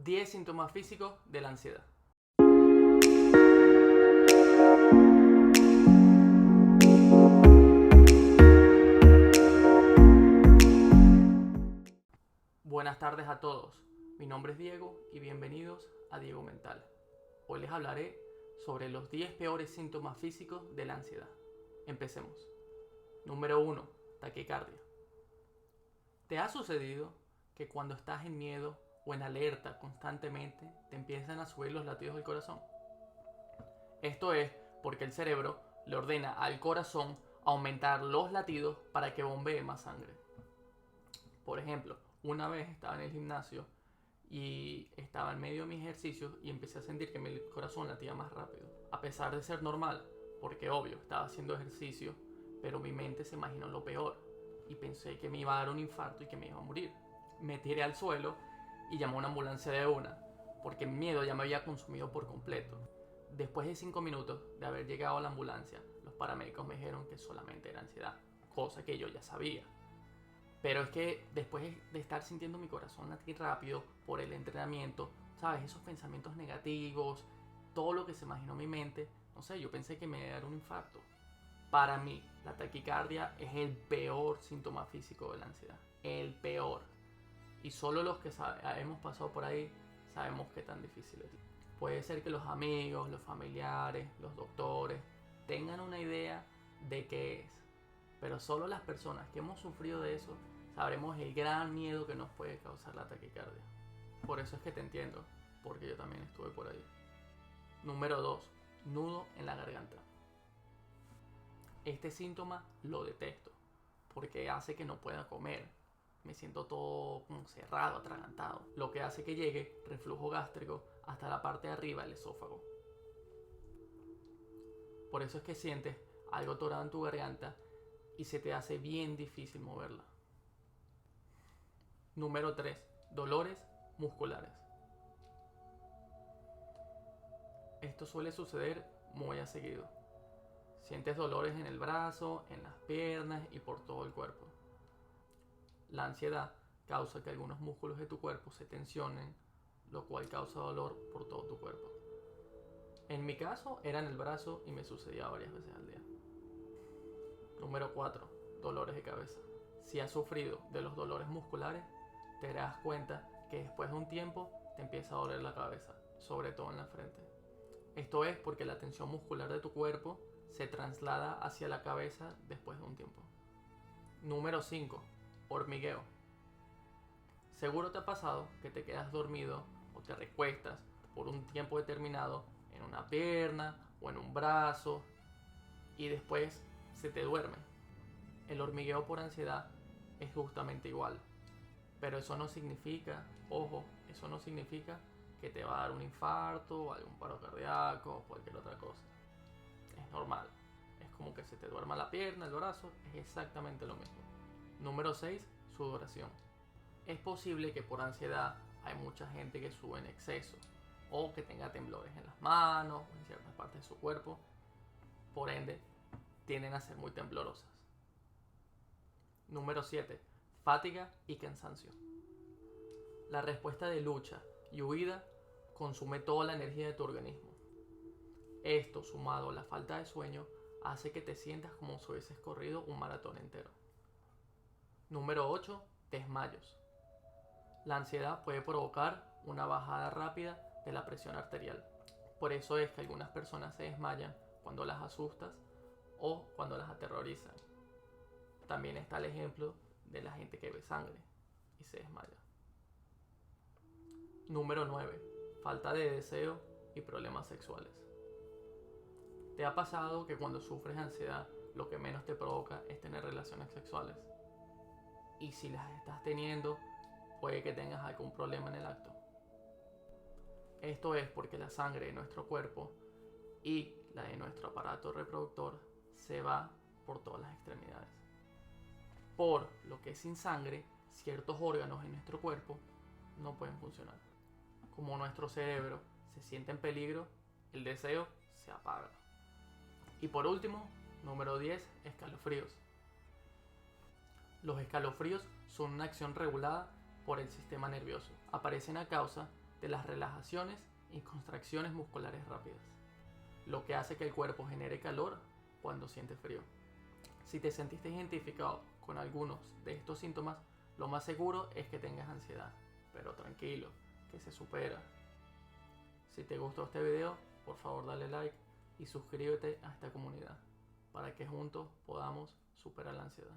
10 síntomas físicos de la ansiedad. Buenas tardes a todos, mi nombre es Diego y bienvenidos a Diego Mental. Hoy les hablaré sobre los 10 peores síntomas físicos de la ansiedad. Empecemos. Número 1. Taquicardia. ¿Te ha sucedido que cuando estás en miedo o en alerta constantemente te empiezan a subir los latidos del corazón? Esto es porque el cerebro le ordena al corazón aumentar los latidos para que bombee más sangre. Por ejemplo, una vez estaba en el gimnasio y estaba en medio de mis ejercicios y empecé a sentir que mi corazón latía más rápido. A pesar de ser normal, porque obvio, estaba haciendo ejercicio, pero mi mente se imaginó lo peor y pensé que me iba a dar un infarto y que me iba a morir. Me tiré al suelo y llamé a una ambulancia de una, porque el miedo ya me había consumido por completo. Después de 5 minutos de haber llegado a la ambulancia, los paramédicos me dijeron que solamente era ansiedad, cosa que yo ya sabía. Pero es que después de estar sintiendo mi corazón latir rápido por el entrenamiento, ¿sabes? Esos pensamientos negativos, todo lo que se imaginó mi mente, no sé, yo pensé que me iba a dar un infarto. Para mí, la taquicardia es el peor síntoma físico de la ansiedad. El peor. Y solo los que hemos pasado por ahí sabemos qué tan difícil es. Puede ser que los amigos, los familiares, los doctores tengan una idea de qué es. Pero solo las personas que hemos sufrido de eso sabremos el gran miedo que nos puede causar la taquicardia. Por eso es que te entiendo, porque yo también estuve por ahí. Número 2. Nudo en la garganta. Este síntoma lo detesto, porque hace que no pueda comer. Me siento todo como cerrado, atragantado, lo que hace que llegue reflujo gástrico hasta la parte de arriba del esófago. Por eso es que sientes algo atorado en tu garganta y se te hace bien difícil moverla. Número 3. Dolores musculares. Esto suele suceder muy a seguido. Sientes dolores en el brazo, en las piernas y por todo el cuerpo. La ansiedad causa que algunos músculos de tu cuerpo se tensionen, lo cual causa dolor por todo tu cuerpo. En mi caso era en el brazo y me sucedía varias veces al día. Número 4. Dolores de cabeza. Si has sufrido de los dolores musculares, te darás cuenta que después de un tiempo te empieza a doler la cabeza, sobre todo en la frente. Esto es porque la tensión muscular de tu cuerpo se traslada hacia la cabeza después de un tiempo. Número 5. Hormigueo. Seguro te ha pasado que te quedas dormido o te recuestas por un tiempo determinado en una pierna o en un brazo y después se te duerme. El hormigueo por ansiedad es justamente igual. Pero eso no significa, ojo, eso no significa que te va a dar un infarto o algún paro cardíaco o cualquier otra cosa. Es normal. Es como que se te duerma la pierna, el brazo, es exactamente lo mismo. Número 6. Sudoración. Es posible que por ansiedad hay mucha gente que sube en exceso o que tenga temblores en las manos o en ciertas partes de su cuerpo. Por ende, tienden a ser muy temblorosas. Número 7. Fatiga y cansancio. La respuesta de lucha y huida consume toda la energía de tu organismo. Esto, sumado a la falta de sueño, hace que te sientas como si hubieses corrido un maratón entero. Número 8. Desmayos. La ansiedad puede provocar una bajada rápida de la presión arterial. Por eso es que algunas personas se desmayan cuando las asustas o cuando las aterrorizan. También está el ejemplo de la gente que ve sangre y se desmaya. Número 9. Falta de deseo y problemas sexuales. ¿Te ha pasado que cuando sufres ansiedad lo que menos te provoca es tener relaciones sexuales? Y si las estás teniendo, puede que tengas algún problema en el acto. Esto es porque la sangre de nuestro cuerpo y la de nuestro aparato reproductor se va por todas las extremidades. Por lo que sin sangre, ciertos órganos en nuestro cuerpo no pueden funcionar. Como nuestro cerebro se siente en peligro, el deseo se apaga. Y por último, número 10, escalofríos. Los escalofríos son una acción regulada por el sistema nervioso. Aparecen a causa de las relajaciones y contracciones musculares rápidas, lo que hace que el cuerpo genere calor cuando siente frío. Si te sentiste identificado con algunos de estos síntomas, lo más seguro es que tengas ansiedad, pero tranquilo, que se supera. Si te gustó este video, por favor dale like y suscríbete a esta comunidad para que juntos podamos superar la ansiedad.